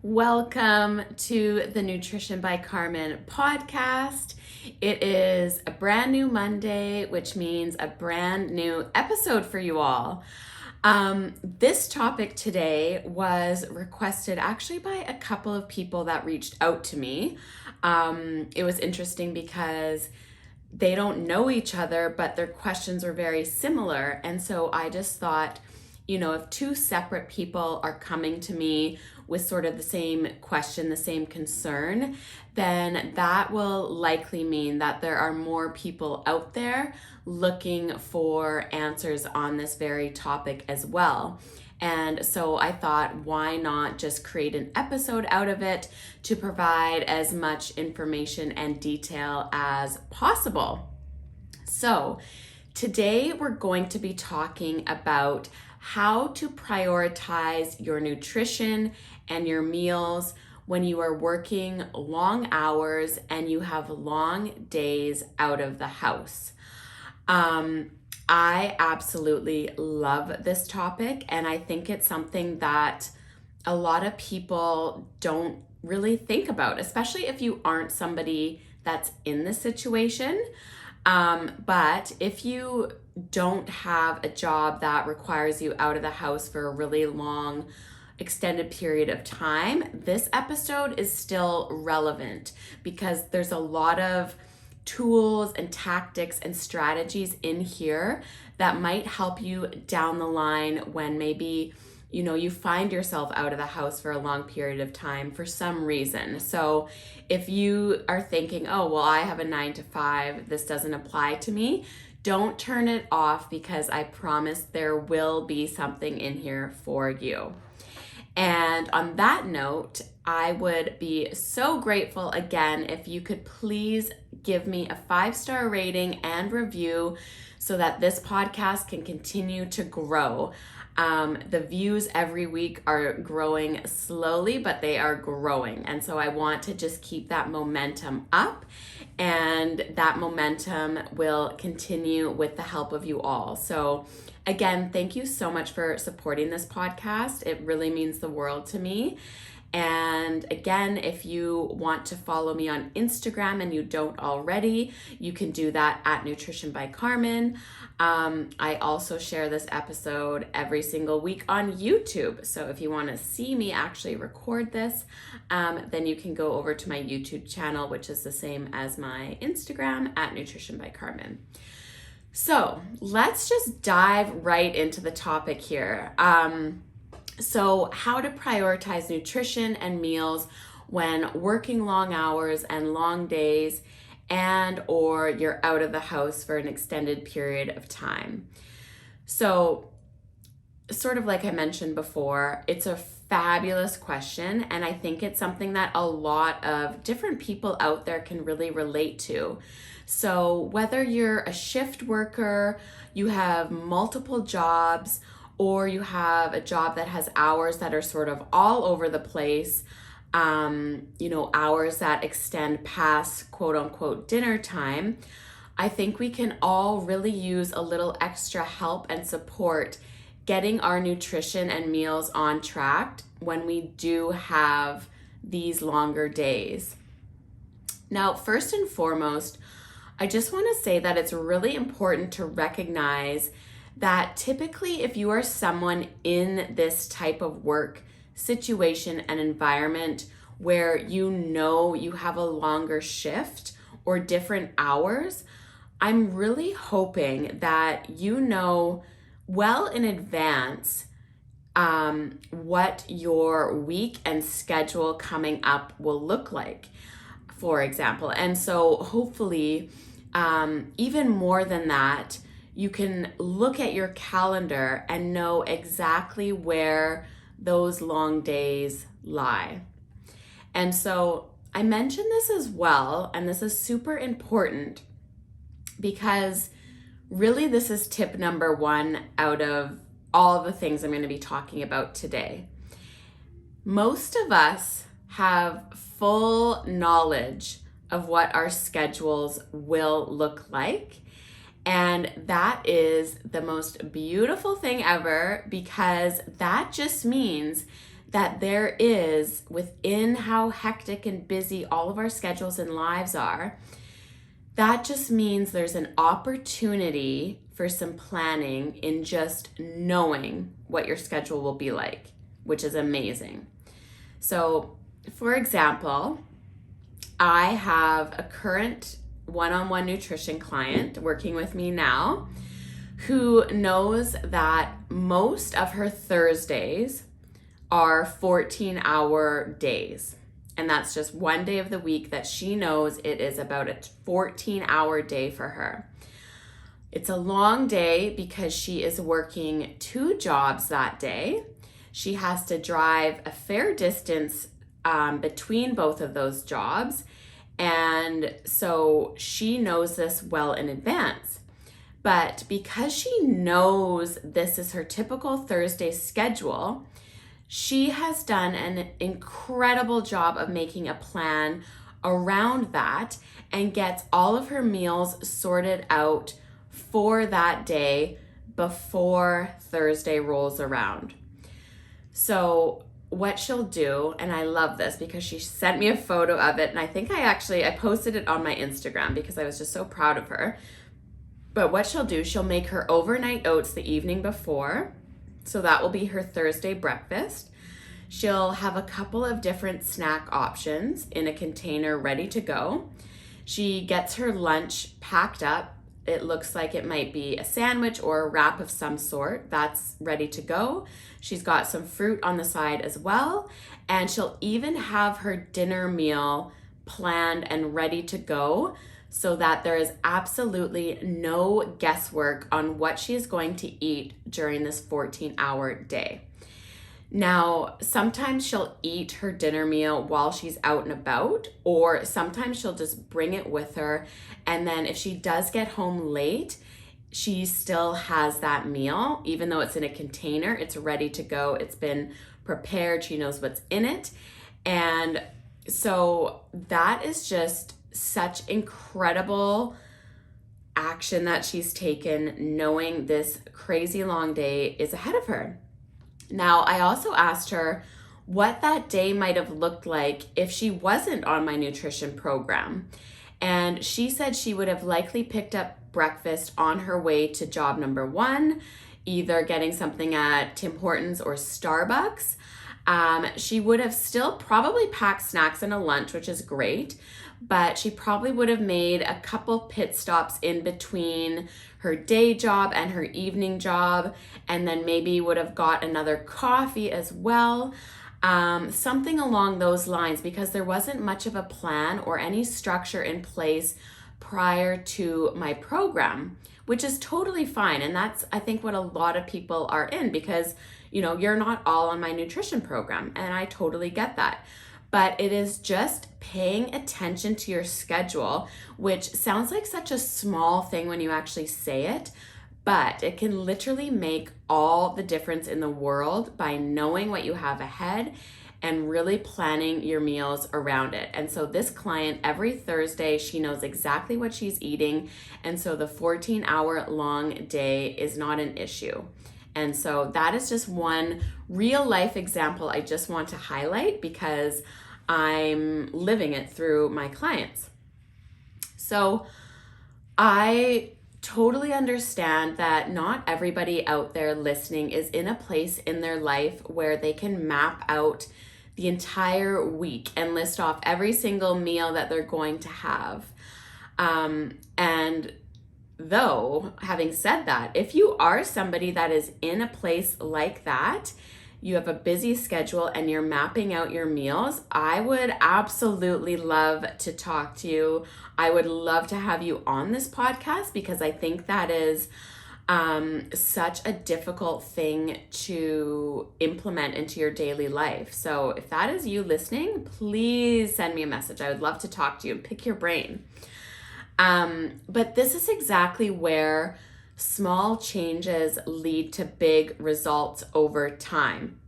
Welcome to the Nutrition by Carmen podcast. It is a brand new Monday, which means a brand new episode for you all. This topic today was requested actually by a couple of people that reached out to me. It was interesting because they don't know each other, but their questions are very similar. And so I just thought, if two separate people are coming to me with sort of the same question, the same concern, then that will likely mean that there are more people out there looking for answers on this very topic as well. And so I thought, why not just create an episode out of it to provide as much information and detail as possible. So today we're going to be talking about how to prioritize your nutrition and your meals when you are working long hours and you have long days out of the house. I absolutely love this topic, and I think it's something that a lot of people don't really think about, especially if you aren't somebody that's in this situation. But if you don't have a job that requires you out of the house for a really long, extended period of time, this episode is still relevant because there's a lot of tools and tactics and strategies in here that might help you down the line when maybe you find yourself out of the house for a long period of time for some reason. So if you are thinking, oh, well, I have a 9 to 5, this doesn't apply to me, don't turn it off, because I promise there will be something in here for you. And on that note, I would be so grateful again if you could please give me a 5-star rating and review so that this podcast can continue to grow. The views every week are growing slowly, but they are growing. And so I want to just keep that momentum up, and that momentum will continue with the help of you all. So again, thank you so much for supporting this podcast. It really means the world to me. And again, if you want to follow me on Instagram and you don't already, you can do that at Nutrition by Carmen. I also share this episode every single week on YouTube. So if you want to see me actually record this, then you can go over to my YouTube channel, which is the same as my Instagram at Nutrition by Carmen. So let's just dive right into the topic here. So how to prioritize nutrition and meals when working long hours and long days, and or you're out of the house for an extended period of time. So sort of like I mentioned before, it's a fabulous question, and I think it's something that a lot of different people out there can really relate to. So whether you're a shift worker, you have multiple jobs, or you have a job that has hours that are sort of all over the place, hours that extend past quote unquote dinner time, I think we can all really use a little extra help and support getting our nutrition and meals on track when we do have these longer days. Now, first and foremost, I just want to say that it's really important to recognize that typically if you are someone in this type of work situation and environment where you have a longer shift or different hours, I'm really hoping that you know well in advance what your week and schedule coming up will look like, for example. And so hopefully, even more than that, you can look at your calendar and know exactly where those long days lie. And so I mentioned this as well, and this is super important because really this is tip number 1 out of all the things I'm going to be talking about today. Most of us have full knowledge of what our schedules will look like. And that is the most beautiful thing ever, because that just means that there is within how hectic and busy all of our schedules and lives are. That just means there's an opportunity for some planning in just knowing what your schedule will be like, which is amazing. So, for example, I have a current one-on-one nutrition client working with me now who knows that most of her Thursdays are 14-hour days. And that's just one day of the week that she knows it is about a 14-hour day for her. It's a long day because she is working 2 jobs that day. She has to drive a fair distance between both of those jobs. And so she knows this well in advance. But because she knows this is her typical Thursday schedule, she has done an incredible job of making a plan around that and gets all of her meals sorted out for that day before Thursday rolls around. So what she'll do, and I love this because she sent me a photo of it, and I think I posted it on my Instagram because I was just so proud of her. But what she'll do, she'll make her overnight oats the evening before. So that will be her Thursday breakfast. She'll have a couple of different snack options in a container ready to go. She gets her lunch packed up. It looks like it might be a sandwich or a wrap of some sort. That's ready to go. She's got some fruit on the side as well. And she'll even have her dinner meal planned and ready to go so that there is absolutely no guesswork on what she is going to eat during this 14-hour day. Now, sometimes she'll eat her dinner meal while she's out and about, or sometimes she'll just bring it with her. And then if she does get home late, she still has that meal. Even though it's in a container, it's ready to go. It's been prepared. She knows what's in it. And so that is just such incredible action that she's taken, knowing this crazy long day is ahead of her. Now, I also asked her what that day might have looked like if she wasn't on my nutrition program. And she said she would have likely picked up breakfast on her way to job number 1, either getting something at Tim Hortons or Starbucks. She would have still probably packed snacks and a lunch, which is great, but she probably would have made a couple pit stops in between her day job and her evening job, and then maybe would have got another coffee as well. Something along those lines, because there wasn't much of a plan or any structure in place prior to my program, which is totally fine. And that's, I think, what a lot of people are in, because, you're not all on my nutrition program, and I totally get that. But it is just paying attention to your schedule, which sounds like such a small thing when you actually say it, but it can literally make all the difference in the world by knowing what you have ahead and really planning your meals around it. And so this client, every Thursday, she knows exactly what she's eating. And so the 14-hour long day is not an issue. And so that is just one real life example I just want to highlight because I'm living it through my clients. So I totally understand that not everybody out there listening is in a place in their life where they can map out the entire week and list off every single meal that they're going to have. And though, having said that, if you are somebody that is in a place like that, you have a busy schedule and you're mapping out your meals, I would absolutely love to talk to you. I would love to have you on this podcast because I think that is such a difficult thing to implement into your daily life. So if that is you listening, please send me a message. I would love to talk to you and pick your brain. But this is exactly where small changes lead to big results over time.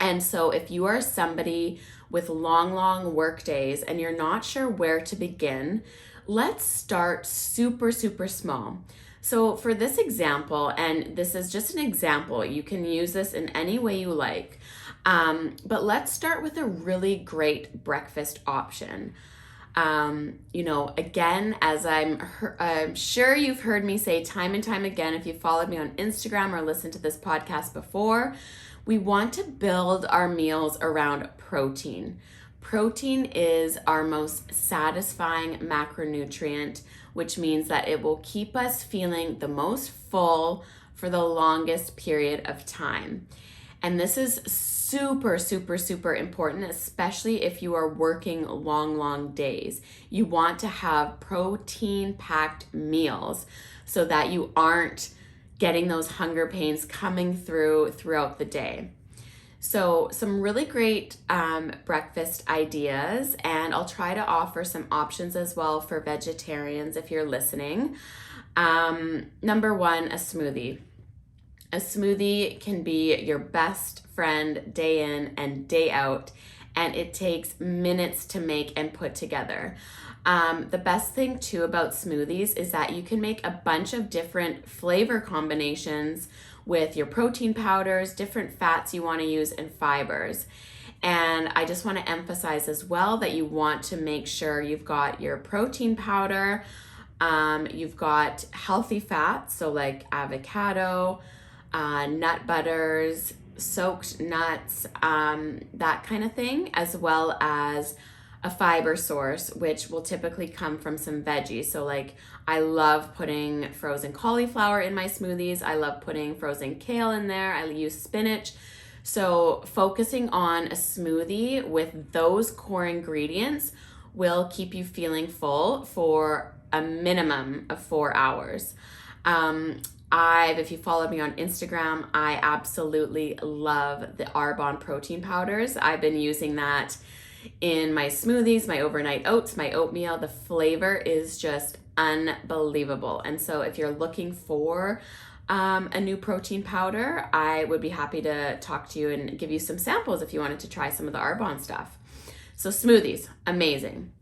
And so if you are somebody with long work days and you're not sure where to begin, let's start super small. So for this example, and this is just an example, you can use this in any way you like. But let's start with a really great breakfast option. Again, as I'm sure you've heard me say time and time again, if you followed me on Instagram or listened to this podcast before, we want to build our meals around protein. Protein is our most satisfying macronutrient, which means that it will keep us feeling the most full for the longest period of time. And this is super, super, super important, especially if you are working long days. You want to have protein-packed meals so that you aren't getting those hunger pains coming throughout the day. So some really great breakfast ideas, and I'll try to offer some options as well for vegetarians if you're listening. Number one, a smoothie. A smoothie can be your best friend day in and day out, and it takes minutes to make and put together. The best thing too about smoothies is that you can make a bunch of different flavor combinations with your protein powders, different fats you want to use, and fibers. And I just want to emphasize as well that you want to make sure you've got your protein powder, you've got healthy fats, so like avocado, nut butters, soaked nuts, that kind of thing, as well as a fiber source, which will typically come from some veggies. So like I love putting frozen cauliflower in my smoothies. I love putting frozen kale in there. I use spinach. So focusing on a smoothie with those core ingredients will keep you feeling full for a minimum of 4 hours. If you followed me on Instagram, I absolutely love the Arbonne protein powders. I've been using that in my smoothies, my overnight oats, my oatmeal. The flavor is just unbelievable. And so if you're looking for a new protein powder, I would be happy to talk to you and give you some samples if you wanted to try some of the Arbonne stuff. So smoothies, amazing.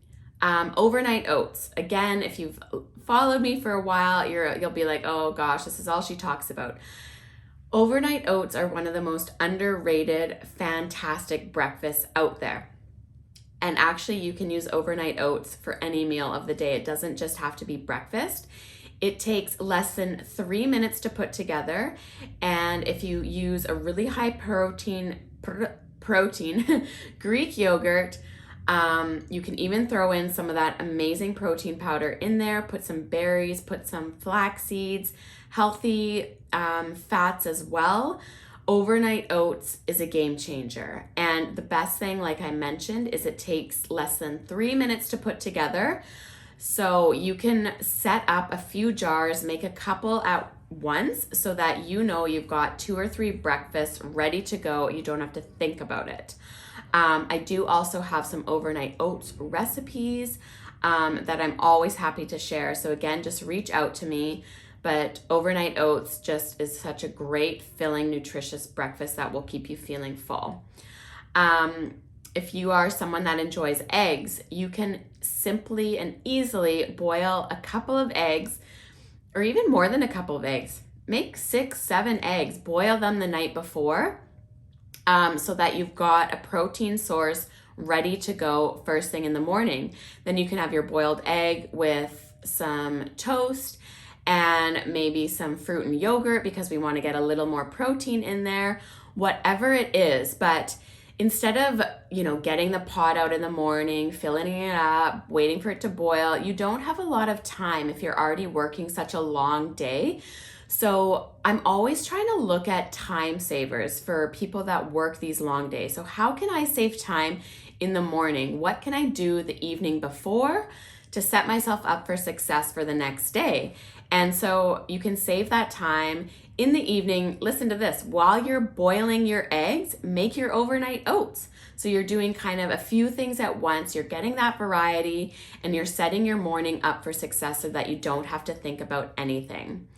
Overnight oats. Again, if you've followed me for a while, you'll be like, oh gosh, this is all she talks about. Overnight oats are one of the most underrated, fantastic breakfasts out there. And actually, you can use overnight oats for any meal of the day. It doesn't just have to be breakfast. It takes less than 3 minutes to put together. And if you use a really high protein Greek yogurt, you can even throw in some of that amazing protein powder in there, put some berries, put some flax seeds, healthy fats as well. Overnight oats is a game changer. And the best thing, like I mentioned, is it takes less than 3 minutes to put together. So you can set up a few jars, make a couple at once so that you know you've got 2 or 3 breakfasts ready to go. You don't have to think about it. I do also have some overnight oats recipes that I'm always happy to share. So again, just reach out to me. But overnight oats just is such a great, filling, nutritious breakfast that will keep you feeling full. If you are someone that enjoys eggs, you can simply and easily boil a couple of eggs, or even more than a couple of eggs. Make 6, 7 eggs, boil them the night before, so that you've got a protein source ready to go first thing in the morning. Then you can have your boiled egg with some toast and maybe some fruit and yogurt because we want to get a little more protein in there, whatever it is. But instead of, getting the pot out in the morning, filling it up, waiting for it to boil, you don't have a lot of time if you're already working such a long day. So I'm always trying to look at time savers for people that work these long days. So how can I save time in the morning? What can I do the evening before to set myself up for success for the next day? And so you can save that time in the evening. Listen to this. While you're boiling your eggs, make your overnight oats. So you're doing kind of a few things at once. You're getting that variety and you're setting your morning up for success so that you don't have to think about anything.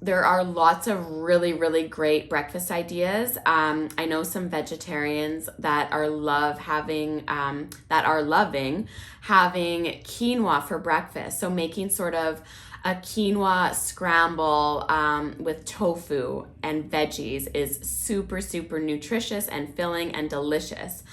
There are lots of really, really great breakfast ideas. I know some vegetarians that are loving having quinoa for breakfast. So making sort of A quinoa scramble with tofu and veggies is super, super nutritious and filling and delicious.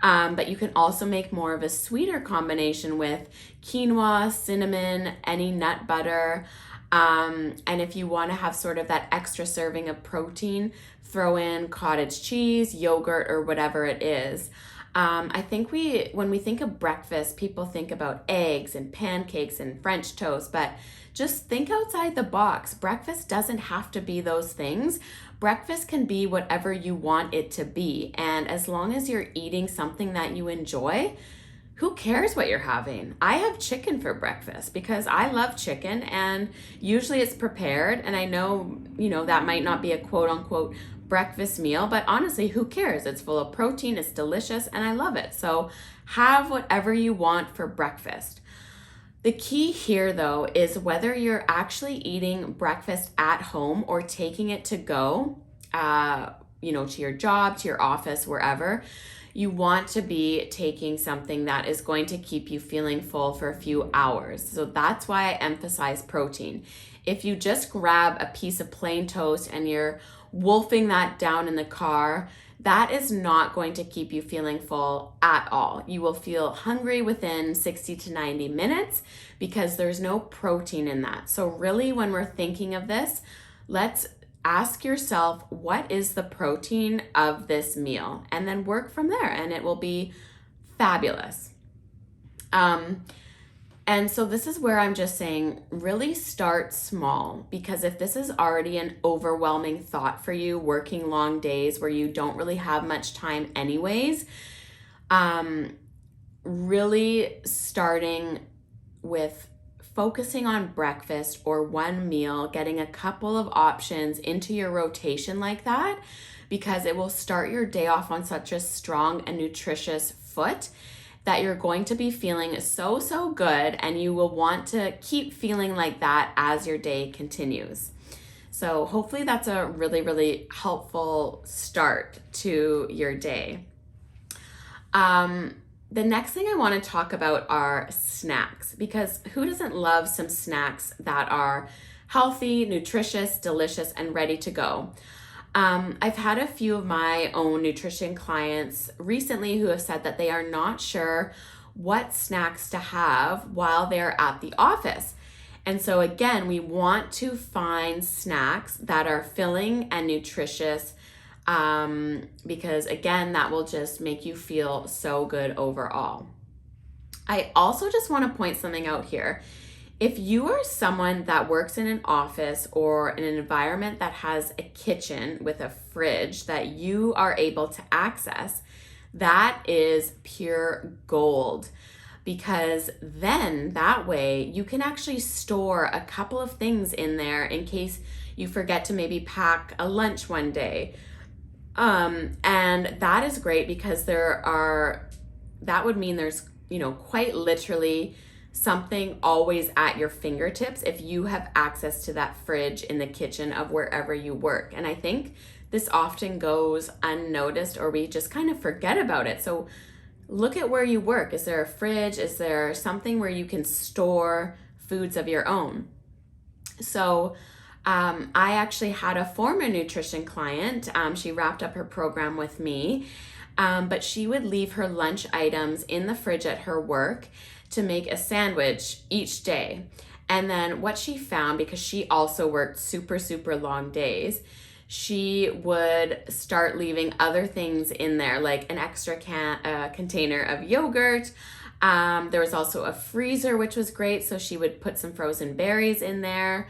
But you can also make more of a sweeter combination with quinoa, cinnamon, any nut butter. And if you want to have sort of that extra serving of protein, throw in cottage cheese, yogurt, or whatever it is. I think when we think of breakfast, people think about eggs and pancakes and French toast, but just think outside the box. Breakfast doesn't have to be those things. Breakfast can be whatever you want it to be. And as long as you're eating something that you enjoy, who cares what you're having? I have chicken for breakfast because I love chicken, and usually it's prepared. And I know, that might not be a quote unquote breakfast meal, but honestly, who cares? It's full of protein, it's delicious, and I love it. So have whatever you want for breakfast. The key here, though, is whether you're actually eating breakfast at home or taking it to go, to your job, to your office, wherever. You want to be taking something that is going to keep you feeling full for a few hours. So that's why I emphasize protein. If you just grab a piece of plain toast and you're wolfing that down in the car, that is not going to keep you feeling full at all. You will feel hungry within 60 to 90 minutes because there's no protein in that. So really, when we're thinking of this, let's ask yourself, what is the protein of this meal? And then work from there, and it will be fabulous. And so this is where I'm just saying, really start small, because if this is already an overwhelming thought for you, working long days where you don't really have much time anyways, really starting with focusing on breakfast or one meal, getting a couple of options into your rotation like that, because it will start your day off on such a strong and nutritious foot that you're going to be feeling so good, and you will want to keep feeling like that as your day continues. So hopefully that's a really, really helpful start to your day. The next thing I want to talk about are snacks, because who doesn't love some snacks that are healthy, nutritious, delicious, and ready to go? I've had a few of my own nutrition clients recently who have said that they are not sure what snacks to have while they're at the office. And so again, we want to find snacks that are filling and nutritious, because again, that will just make you feel so good overall. I also just want to point something out here. If you are someone that works in an office or in an environment that has a kitchen with a fridge that you are able to access, that is pure gold, because then that way you can actually store a couple of things in there in case you forget to maybe pack a lunch one day. And that is great because that would mean there's, quite literally something always at your fingertips if you have access to that fridge in the kitchen of wherever you work. And I think this often goes unnoticed, or we just kind of forget about it. So look at where you work. Is there a fridge? Is there something where you can store foods of your own? So I actually had a former nutrition client. She wrapped up her program with me, but she would leave her lunch items in the fridge at her work to make a sandwich each day. And then what she found, because she also worked super, super long days, she would start leaving other things in there, like an extra container of yogurt. There was also a freezer, which was great. So she would put some frozen berries in there.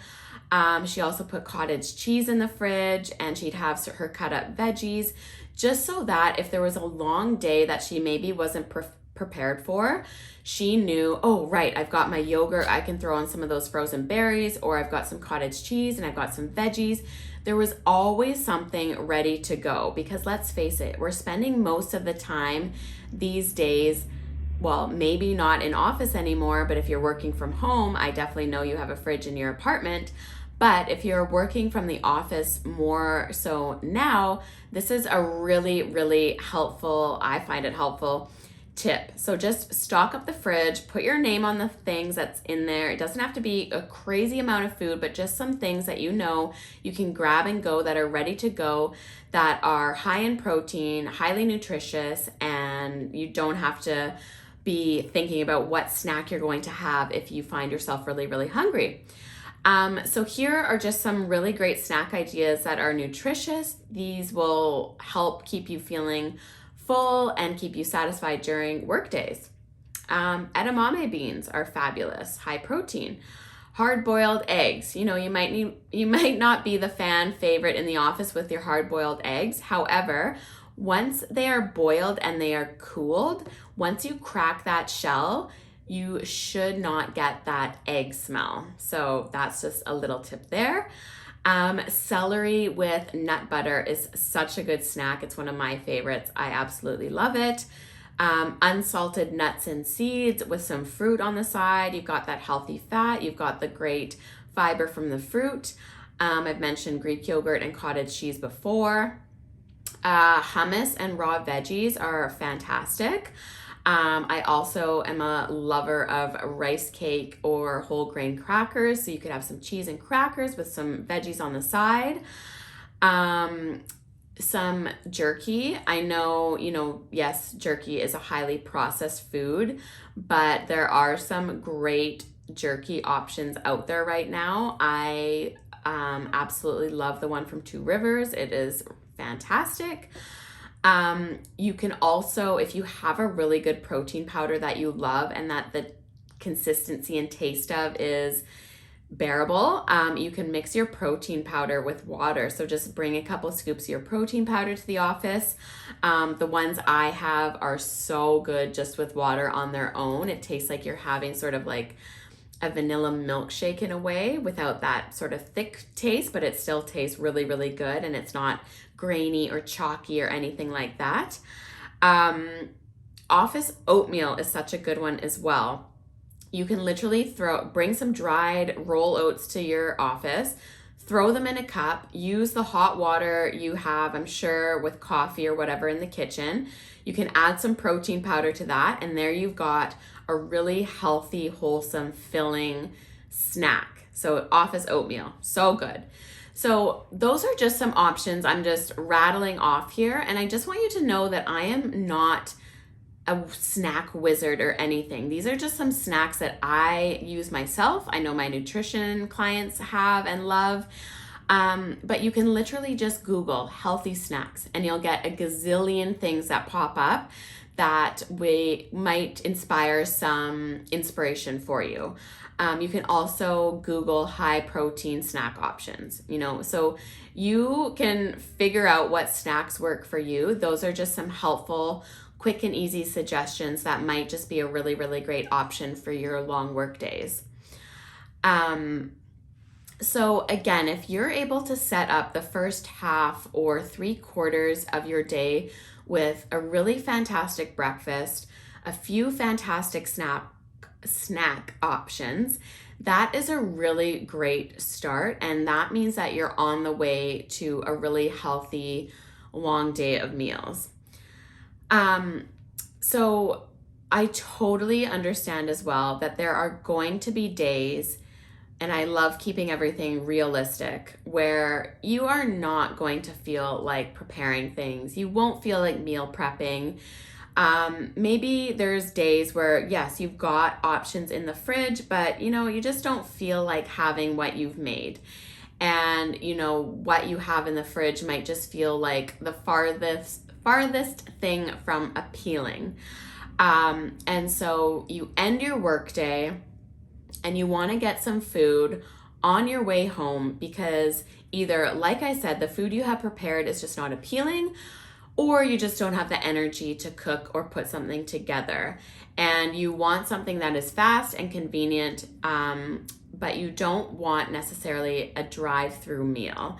She also put cottage cheese in the fridge, and she'd have her cut up veggies, just so that if there was a long day that she maybe wasn't prepared for, she knew, oh, right, I've got my yogurt, I can throw on some of those frozen berries, or I've got some cottage cheese and I've got some veggies. There was always something ready to go, because let's face it, we're spending most of the time these days, well, maybe not in office anymore, but if you're working from home, I definitely know you have a fridge in your apartment. But if you're working from the office more so now, this is a really, really helpful, I find it helpful tip. So just stock up the fridge, put your name on the things that's in there. It doesn't have to be a crazy amount of food, but just some things that you know you can grab and go that are ready to go, that are high in protein, highly nutritious, and you don't have to be thinking about what snack you're going to have if you find yourself really, really hungry. So here are just some really great snack ideas that are nutritious. These will help keep you feeling full and keep you satisfied during work days. Edamame beans are fabulous, high protein. Hard-boiled eggs. You know, you might not be the fan favorite in the office with your hard-boiled eggs. However, once they are boiled and they are cooled, once you crack that shell, you should not get that egg smell. So that's just a little tip there. Celery with nut butter is such a good snack. It's one of my favorites. I absolutely love it. Unsalted nuts and seeds with some fruit on the side. You've got that healthy fat. You've got the great fiber from the fruit. I've mentioned Greek yogurt and cottage cheese before. Hummus and raw veggies are fantastic. I also am a lover of rice cake or whole grain crackers. So you could have some cheese and crackers with some veggies on the side. Some jerky. I know, yes, jerky is a highly processed food, but there are some great jerky options out there right now. I absolutely love the one from Two Rivers. It is fantastic. You can also, if you have a really good protein powder that you love and that the consistency and taste of is bearable, you can mix your protein powder with water. So just bring a couple scoops of your protein powder to the office. The ones I have are so good just with water on their own. It tastes like you're having sort of like a vanilla milkshake in a way without that sort of thick taste, but it still tastes really, really good, and it's not grainy or chalky or anything like that. Office oatmeal is such a good one as well. You can literally bring some dried roll oats to your office, throw them in a cup, use the hot water you have, I'm sure, with coffee or whatever in the kitchen. You can add some protein powder to that, and there you've got a really healthy, wholesome, filling snack. So office oatmeal, so good. So those are just some options I'm just rattling off here, and I just want you to know that I am not a snack wizard or anything. These are just some snacks that I use myself. I know my nutrition clients have and love. But you can literally just Google healthy snacks and you'll get a gazillion things that pop up that might inspire some inspiration for you. You can also Google high protein snack options, so you can figure out what snacks work for you. Those are just some helpful, quick and easy suggestions that might just be a really, really great option for your long work days. So again, if you're able to set up the first half or 3/4 of your day with a really fantastic breakfast, a few fantastic snack options, that is a really great start. And that means that you're on the way to a really healthy, long day of meals. So I totally understand as well that there are going to be days, and I love keeping everything realistic, where you are not going to feel like preparing things. You won't feel like meal prepping. Maybe there's days where, yes, you've got options in the fridge, but you just don't feel like having what you've made. And what you have in the fridge might just feel like the farthest thing from appealing. And so you end your workday and you want to get some food on your way home because either, like I said, the food you have prepared is just not appealing, or you just don't have the energy to cook or put something together. And you want something that is fast and convenient, but you don't want necessarily a drive-through meal.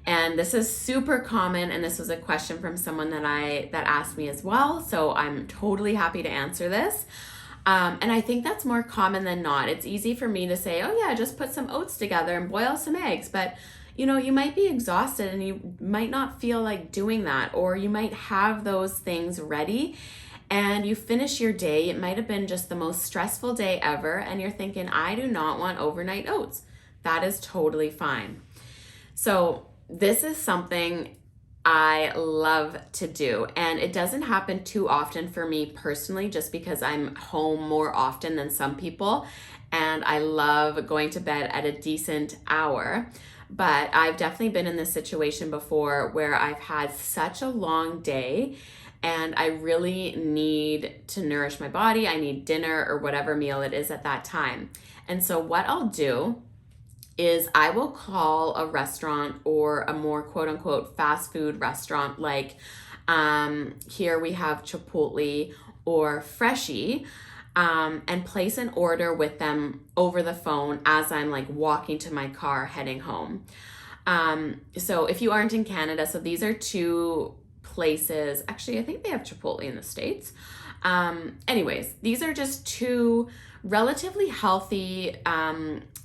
And this is super common, and this was a question from someone that asked me as well, so I'm totally happy to answer this. And I think that's more common than not. It's easy for me to say, oh yeah, just put some oats together and boil some eggs, but you might be exhausted and you might not feel like doing that, or you might have those things ready and you finish your day. It might have been just the most stressful day ever, and you're thinking, I do not want overnight oats. That is totally fine. So this is something I love to do, and it doesn't happen too often for me personally, just because I'm home more often than some people, and I love going to bed at a decent hour. But I've definitely been in this situation before where I've had such a long day and I really need to nourish my body. I need dinner or whatever meal it is at that time. And so what I'll do is I will call a restaurant or a more quote unquote fast food restaurant, like here we have Chipotle or Freshii, and place an order with them over the phone as I'm like walking to my car heading home. So if you aren't in Canada, so these are two places. Actually, I think they have Chipotle in the States. Anyways, these are just two relatively healthy,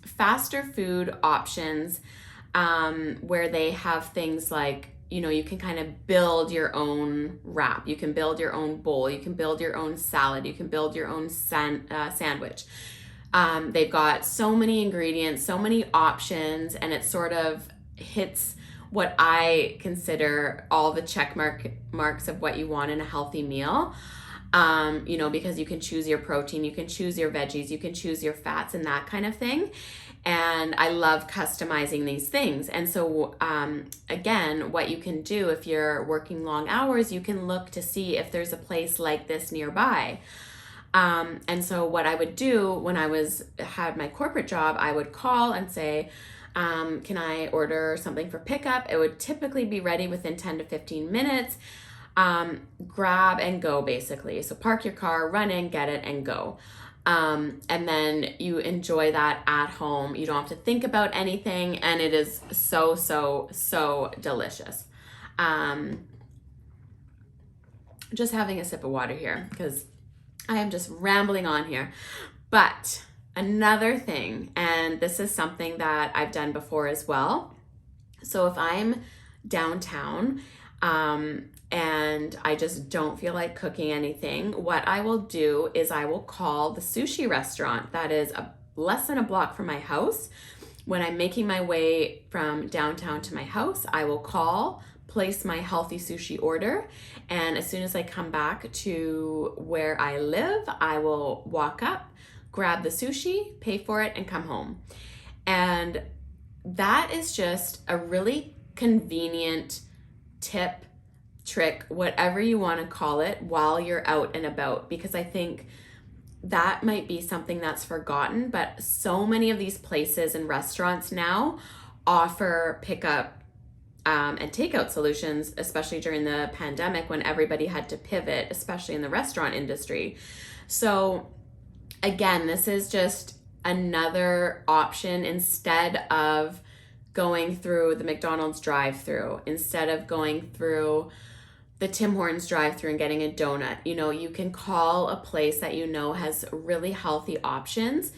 faster food options, where they have things like, you can kind of build your own wrap. You can build your own bowl. You can build your own salad. You can build your own sandwich. They've got so many ingredients, so many options, and it sort of hits what I consider all the check marks of what you want in a healthy meal. Because you can choose your protein, you can choose your veggies, you can choose your fats and that kind of thing. And I love customizing these things. And so, again, what you can do if you're working long hours, you can look to see if there's a place like this nearby. And so what I would do when I had my corporate job, I would call and say, can I order something for pickup? It would typically be ready within 10 to 15 minutes. Grab and go, basically. So park your car, run in, get it, and go. And then you enjoy that at home. You don't have to think about anything, and it is so, so, so delicious. Just having a sip of water here because I am just rambling on here. But another thing, and this is something that I've done before as well. So if I'm downtown, and I just don't feel like cooking anything, what I will do is I will call the sushi restaurant that is less than a block from my house. When I'm making my way from downtown to my house, I will call, place my healthy sushi order, and as soon as I come back to where I live, I will walk up, grab the sushi, pay for it, and come home. And that is just a really convenient tip, trick, whatever you want to call it, while you're out and about, because I think that might be something that's forgotten, but so many of these places and restaurants now offer pickup and takeout solutions, especially during the pandemic when everybody had to pivot, especially in the restaurant industry. So again, this is just another option instead of going through the McDonald's drive-through, instead of going through the Tim Hortons drive-through and getting a donut. You can call a place that has really healthy options,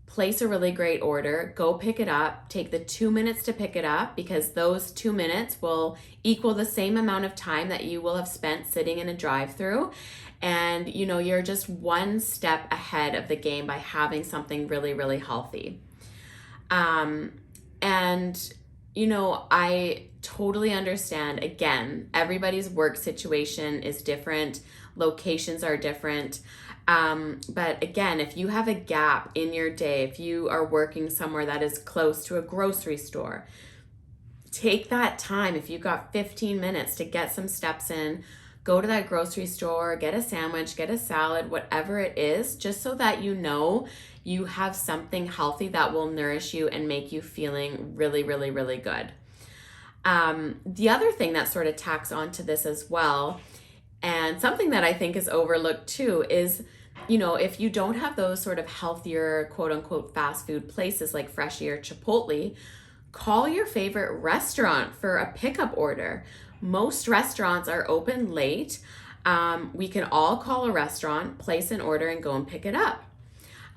place a really great order, go pick it up, take the 2 minutes to pick it up, because those 2 minutes will equal the same amount of time that you will have spent sitting in a drive-through. And you're just one step ahead of the game by having something really, really healthy. I totally understand. Again, everybody's work situation is different. Locations are different. But again, if you have a gap in your day, if you are working somewhere that is close to a grocery store, take that time. If you've got 15 minutes to get some steps in, go to that grocery store, get a sandwich, get a salad, whatever it is, just so that you have something healthy that will nourish you and make you feeling really, really, really good. The other thing that sort of tacks onto this as well, and something that I think is overlooked too, is, if you don't have those sort of healthier, quote unquote, fast food places like Freshii or Chipotle, call your favorite restaurant for a pickup order. Most restaurants are open late. We can all call a restaurant, place an order, and go and pick it up.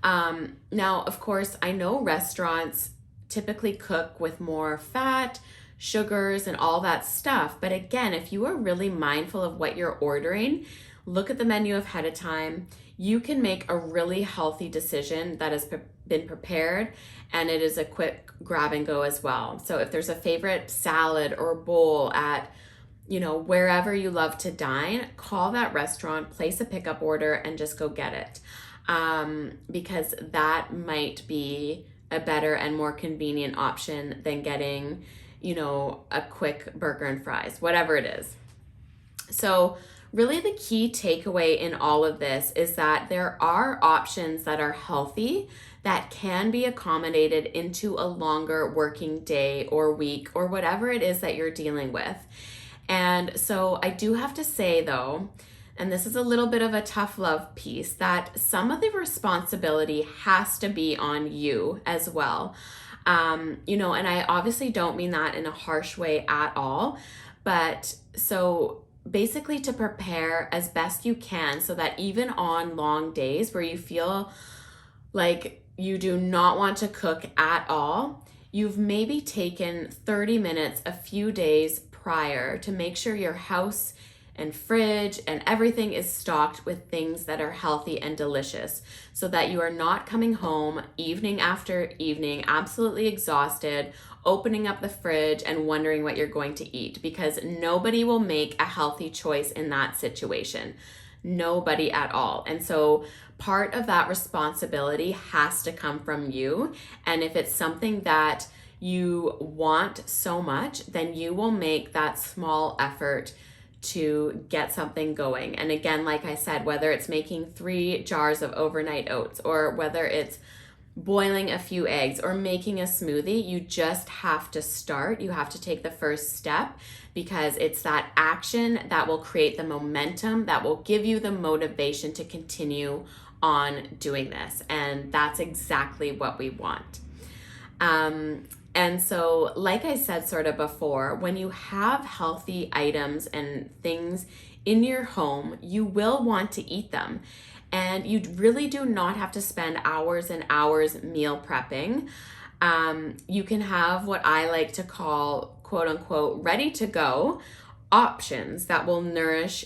Now, of course, I know restaurants typically cook with more fat, sugars, and all that stuff. But again, if you are really mindful of what you're ordering, look at the menu ahead of time. You can make a really healthy decision that has been prepared, and it is a quick grab and go as well. So if there's a favorite salad or bowl at wherever you love to dine, call that restaurant, place a pickup order, and just go get it. Because that might be a better and more convenient option than getting, a quick burger and fries, whatever it is. So really the key takeaway in all of this is that there are options that are healthy that can be accommodated into a longer working day or week or whatever it is that you're dealing with. And so I do have to say though, and this is a little bit of a tough love piece, that some of the responsibility has to be on you as well. And I obviously don't mean that in a harsh way at all, but so basically to prepare as best you can so that even on long days where you feel like you do not want to cook at all, you've maybe taken 30 minutes a few days prior to make sure your house and fridge and everything is stocked with things that are healthy and delicious, so that you are not coming home evening after evening absolutely exhausted, opening up the fridge and wondering what you're going to eat, because nobody will make a healthy choice in that situation. Nobody at all. And so part of that responsibility has to come from you. And if it's something that you want so much, then you will make that small effort to get something going. And again, like I said, whether it's making 3 jars of overnight oats, or whether it's boiling a few eggs or making a smoothie, you just have to start. You have to take the first step, because it's that action that will create the momentum that will give you the motivation to continue on doing this. And that's exactly what we want. And so, like I said sort of before, when you have healthy items and things in your home, you will want to eat them. And you really do not have to spend hours and hours meal prepping. You can have what I like to call, quote unquote, ready to go options that will nourish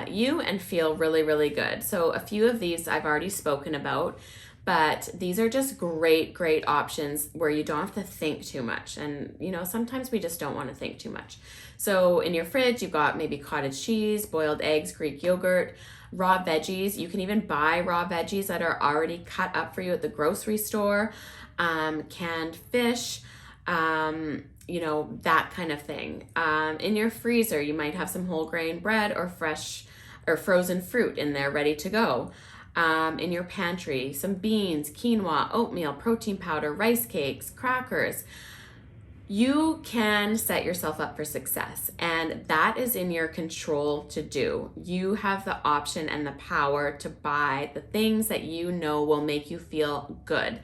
you and feel really, really good. So a few of these I've already spoken about, but these are just great options where you don't have to think too much. And, sometimes we just don't want to think too much. So in your fridge, you've got maybe cottage cheese, boiled eggs, Greek yogurt, raw veggies. You can even buy raw veggies that are already cut up for you at the grocery store, canned fish, that kind of thing. In your freezer, you might have some whole grain bread or fresh or frozen fruit in there ready to go. In your pantry, some beans, quinoa, oatmeal, protein powder, rice cakes, crackers. You can set yourself up for success, and that is in your control to do. You have the option and the power to buy the things that you know will make you feel good.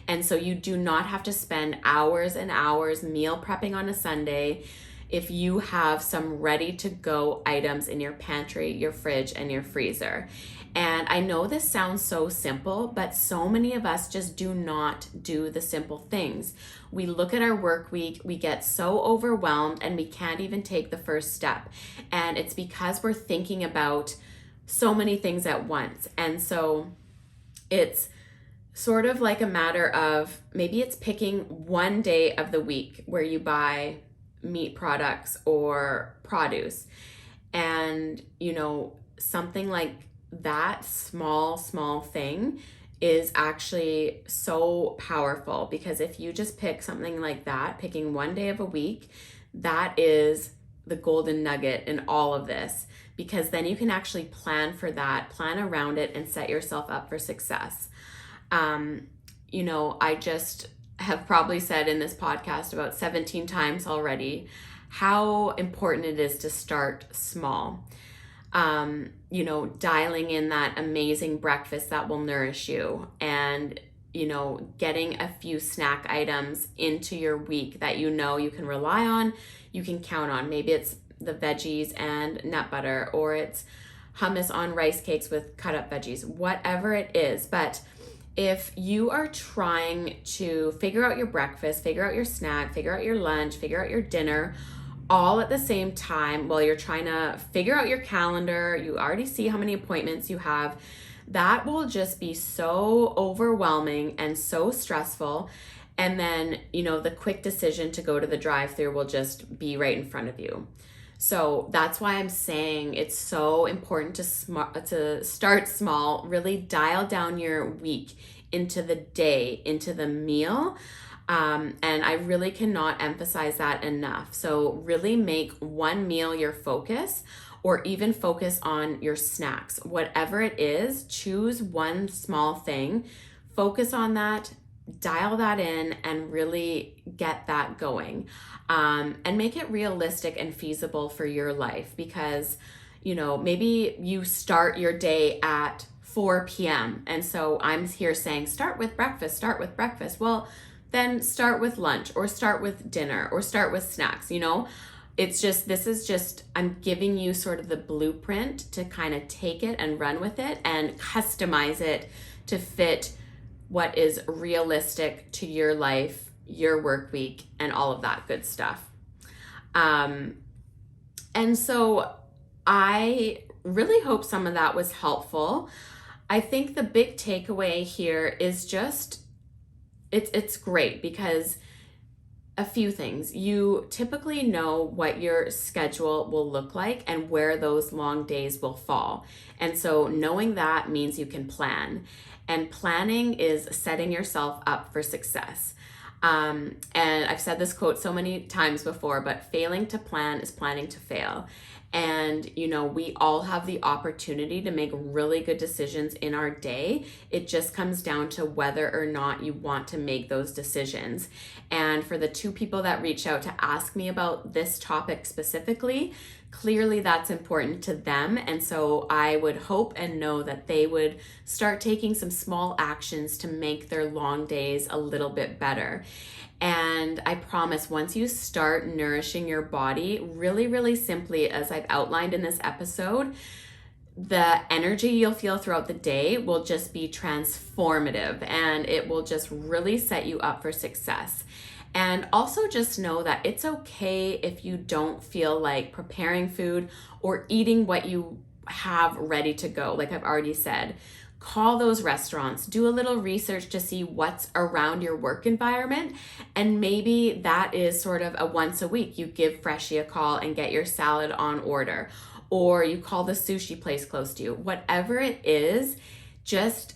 And so you do not have to spend hours and hours meal prepping on a Sunday if you have some ready to go items in your pantry, your fridge, and your freezer. And I know this sounds so simple, but so many of us just do not do the simple things. We look at our work week, we get so overwhelmed, and we can't even take the first step. And it's because we're thinking about so many things at once. And so it's sort of like a matter of, maybe it's picking one day of the week where you buy meat products or produce, and something like that small thing is actually so powerful, because if you just pick something like that, picking one day of a week, that is the golden nugget in all of this, because then you can actually plan for that, plan around it, and set yourself up for success. I just have probably said in this podcast about 17 times already how important it is to start small. Dialing in that amazing breakfast that will nourish you, and, getting a few snack items into your week that you can rely on, you can count on. Maybe it's the veggies and nut butter, or it's hummus on rice cakes with cut up veggies, whatever it is. But if you are trying to figure out your breakfast, figure out your snack, figure out your lunch, figure out your dinner all at the same time while you're trying to figure out your calendar. You already see how many appointments you have. That will just be so overwhelming and so stressful. And then, the quick decision to go to the drive-thru will just be right in front of you. So that's why I'm saying it's so important to start small, really dial down your week into the day, into the meal. And I really cannot emphasize that enough. So really make one meal your focus, or even focus on your snacks. Whatever it is, choose one small thing, focus on that, dial that in, and really get that going. And make it realistic and feasible for your life, because, maybe you start your day at 4 p.m. And so I'm here saying, start with breakfast. Well, then start with lunch, or start with dinner, or start with snacks. I'm giving you sort of the blueprint to kind of take it and run with it and customize it to fit what is realistic to your life, your work week, and all of that good stuff. And so I really hope some of that was helpful. I think the big takeaway here is just, it's great because a few things. You typically know what your schedule will look like and where those long days will fall. And so knowing that means you can plan. And planning is setting yourself up for success. And I've said this quote so many times before, but failing to plan is planning to fail. And, we all have the opportunity to make really good decisions in our day. It just comes down to whether or not you want to make those decisions. And for the 2 people that reached out to ask me about this topic specifically, clearly that's important to them. And so I would hope and know that they would start taking some small actions to make their long days a little bit better. And I promise, once you start nourishing your body really, really simply, as I've outlined in this episode, the energy you'll feel throughout the day will just be transformative, and it will just really set you up for success. And also just know that it's okay if you don't feel like preparing food or eating what you have ready to go. Like I've already said, call those restaurants, do a little research to see what's around your work environment. And maybe that is sort of a once a week. You give Freshie a call and get your salad on order, or you call the sushi place close to you. Whatever it is, just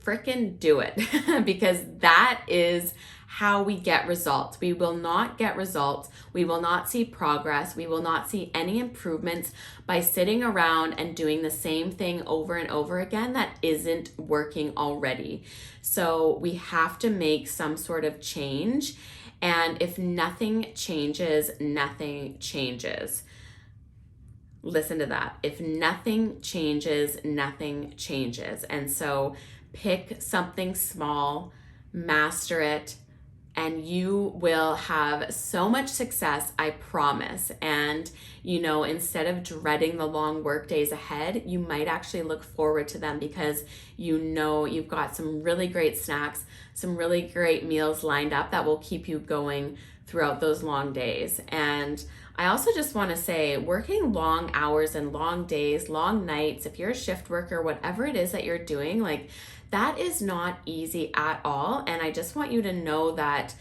freaking do it because that is how we get results. We will not get results. We will not see progress. We will not see any improvements by sitting around and doing the same thing over and over again that isn't working already. So we have to make some sort of change. And if nothing changes, nothing changes. Listen to that. If nothing changes, nothing changes. And so pick something small, master it, and you will have so much success, I promise. And, instead of dreading the long work days ahead, you might actually look forward to them because you've got some really great snacks, some really great meals lined up that will keep you going throughout those long days. And I also just want to say, working long hours and long days, long nights, if you're a shift worker, whatever it is that you're doing, that is not easy at all. And I just want you to know that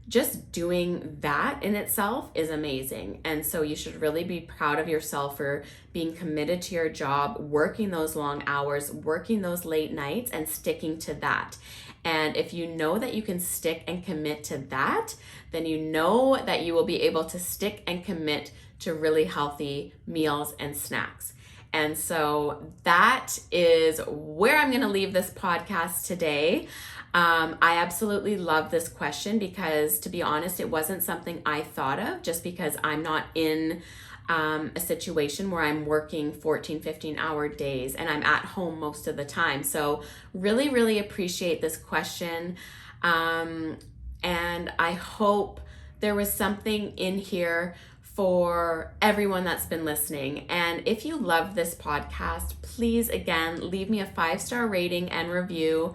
just doing that in itself is amazing. And so you should really be proud of yourself for being committed to your job, working those long hours, working those late nights, and sticking to that. And if you know that you can stick and commit to that, then you know that you will be able to stick and commit to really healthy meals and snacks. And so that is where I'm going to leave this podcast today. I absolutely love this question because, to be honest, it wasn't something I thought of just because I'm not in a situation where I'm working 14, 15-hour days and I'm at home most of the time. So really, really appreciate this question. And I hope there was something in here for everyone that's been listening. And if you love this podcast, please, again, leave me a 5-star rating and review.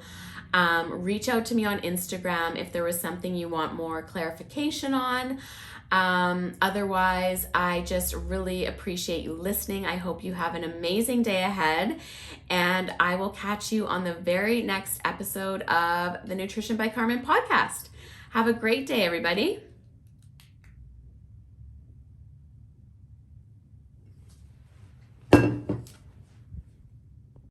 Reach out to me on Instagram if there was something you want more clarification on. Otherwise, I just really appreciate you listening. I hope you have an amazing day ahead, and I will catch you on the very next episode of the Nutrition by Carmen podcast. Have a great day, everybody.